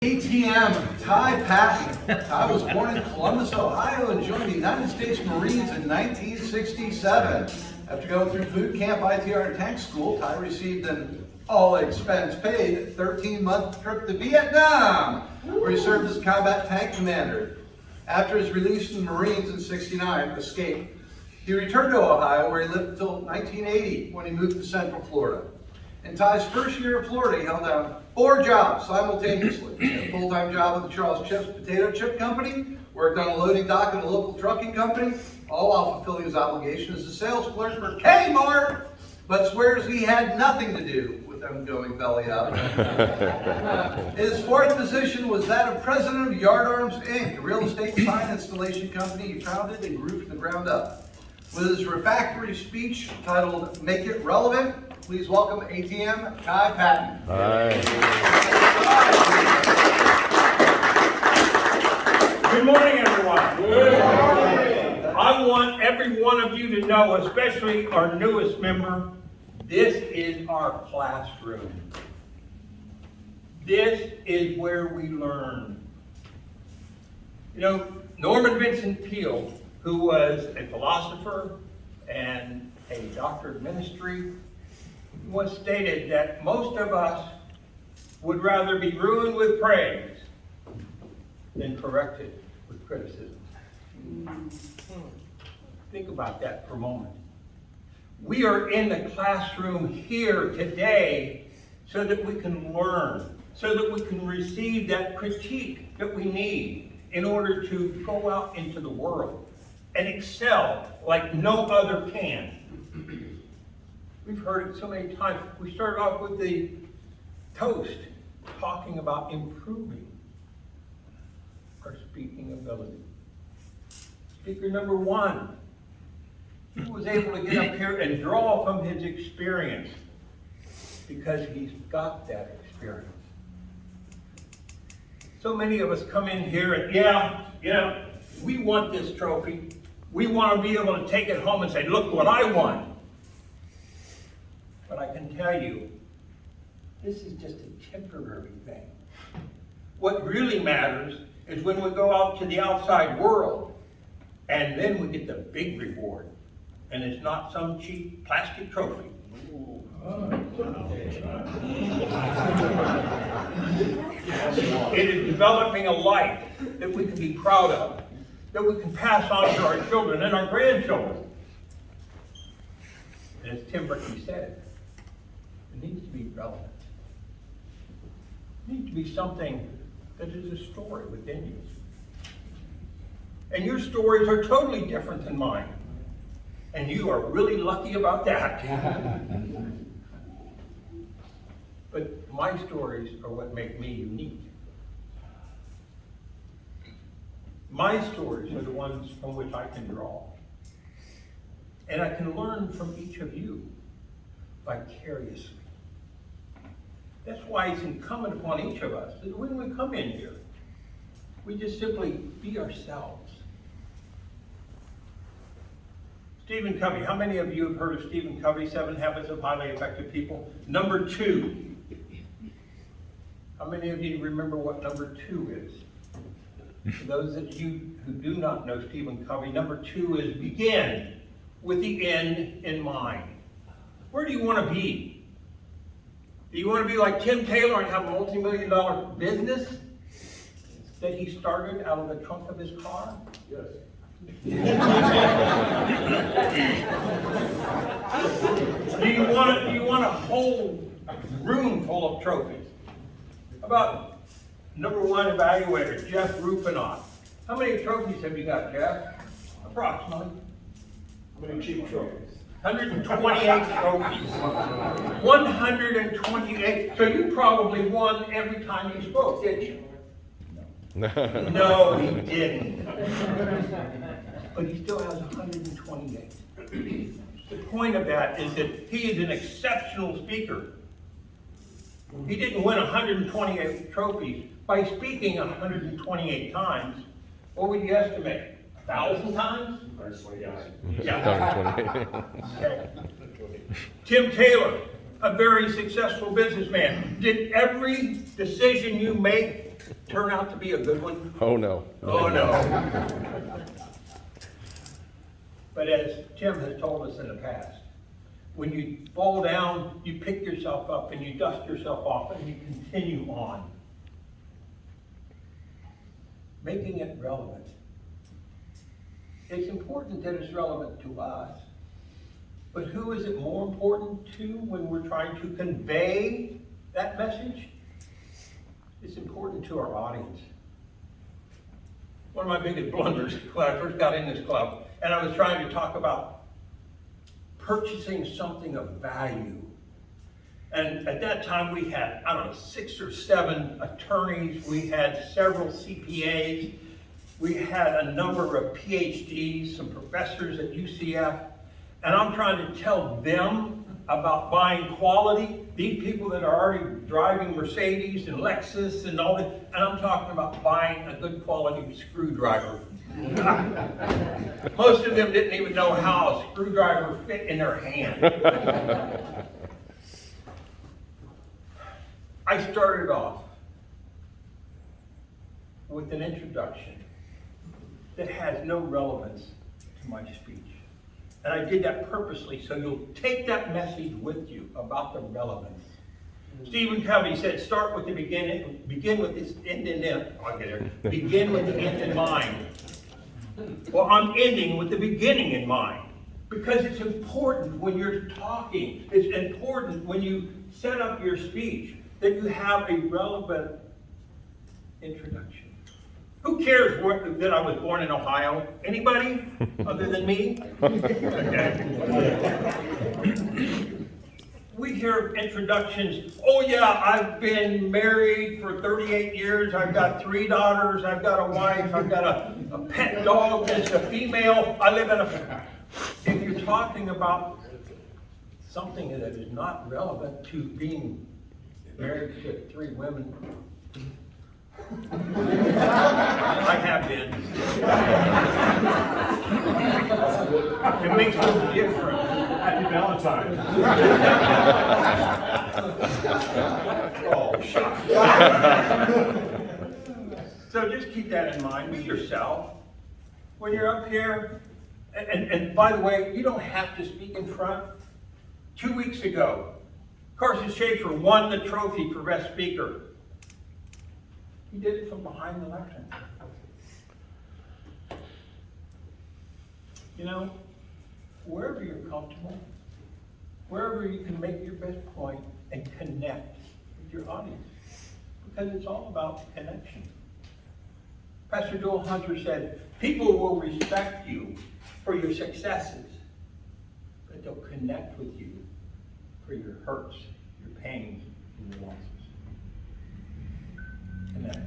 ATM, Ty Patten. Ty was born in Columbus, Ohio, and joined the United States Marines in 1967. After going through boot camp, ITR, and tank school, Ty received an all-expense-paid 13-month trip to Vietnam, where he served as a combat tank commander. After his release from the Marines in '69, escape, he returned to Ohio, where he lived until 1980, when he moved to Central Florida. In Ty's first year in Florida, he held down 4 jobs simultaneously. He had a full-time job with the Charles Chips Potato Chip Company, worked on a loading dock at a local trucking company, all while fulfilling his obligation as a sales clerk for Kmart, but swears he had nothing to do with them going belly up. His fourth position was that of president of Yard Arms, Inc., a real estate sign installation company he founded and grew from the ground up. With his refractory speech titled Make It Relevant, please welcome ATM Ty Patten. Hi. Good morning, everyone. Good morning. I want every one of you to know, especially our newest member, this is our classroom. This is where we learn. You know, Norman Vincent Peale, who was a philosopher and a doctor of ministry, once stated that most of us would rather be ruined with praise than corrected with criticism. Think about that for a moment. We are in the classroom here today so that we can learn, so that we can receive that critique that we need in order to go out into the world and excel like no other can. We've heard it so many times. We started off with the toast, talking about improving our speaking ability. Speaker number 1, he was able to get up here and draw from his experience because he's got that experience. So many of us come in here and, yeah, we want this trophy. We want to be able to take it home and say, look what I won. But I can tell you, this is just a temporary thing. What really matters is when we go out to the outside world, and then we get the big reward. And it's not some cheap plastic trophy. It is developing a life that we can be proud of, that we can pass on to our children and our grandchildren. And as Tim Brickney said, it needs to be relevant. It needs to be something that is a story within you. And your stories are totally different than mine. And you are really lucky about that. But my stories are what make me unique. My stories are the ones from which I can draw. And I can learn from each of you vicariously. That's why it's incumbent upon each of us that when we come in here, we just simply be ourselves. Stephen Covey. How many of you have heard of Stephen Covey, 7 Habits of Highly Effective People? Number 2. How many of you remember what number 2 is? For those of you who do not know Stephen Covey, number 2 is begin with the end in mind. Where do you want to be? Do you want to be like Tim Taylor and have a multi-million-dollar business that he started out of the trunk of his car? Yes. Do you want a whole room full of trophies? How about number 1 evaluator, Jeff Rupanov? How many trophies have you got, Jeff? Approximately. How many cheap trophies? 128 trophies. 128. So you probably won every time you spoke, didn't you? No, he didn't. But he still has 128. The point of that is that he is an exceptional speaker. He didn't win 128 trophies by speaking 128 times. What would you estimate? 1,000 times? Yeah. Okay. Tim Taylor, a very successful businessman. Did every decision you make turn out to be a good one? Oh, no. Oh, no. But as Tim has told us in the past, when you fall down, you pick yourself up and you dust yourself off and you continue on. Making it relevant. It's important that it's relevant to us, but who is it more important to when we're trying to convey that message? It's important to our audience. One of my biggest blunders when I first got in this club, and I was trying to talk about purchasing something of value. And at that time we had, 6 or 7 attorneys, we had several CPAs, we had a number of PhDs, some professors at UCF, and I'm trying to tell them about buying quality. These people that are already driving Mercedes and Lexus and all that, and I'm talking about buying a good quality screwdriver. Most of them didn't even know how a screwdriver fit in their hand. I started off with an introduction that has no relevance to my speech. And I did that purposely, so you'll take that message with you about the relevance. Stephen Covey said, start with the beginning, begin with this end in mind. I'll get there. Begin with the end in mind. Well, I'm ending with the beginning in mind, because it's important when you're talking, it's important when you set up your speech that you have a relevant introduction. Who cares that I was born in Ohio? Anybody other than me? Okay. We hear introductions, oh yeah, I've been married for 38 years, I've got 3 daughters, I've got a wife, I've got a pet dog that's a female, I live in a... If you're talking about something that is not relevant to being married to 3 women, I have been. It makes no difference. Happy Valentine's. Oh, shucks. So just keep that in mind. Be yourself. When you're up here, and by the way, you don't have to speak in front. 2 weeks ago, Carson Schaefer won the trophy for Best Speaker. He did it from behind the lectern. You know, wherever you're comfortable, wherever you can make your best point and connect with your audience, because it's all about connection. Pastor Joel Hunter said, people will respect you for your successes, but they'll connect with you for your hurts, your pains, and your losses. Connect.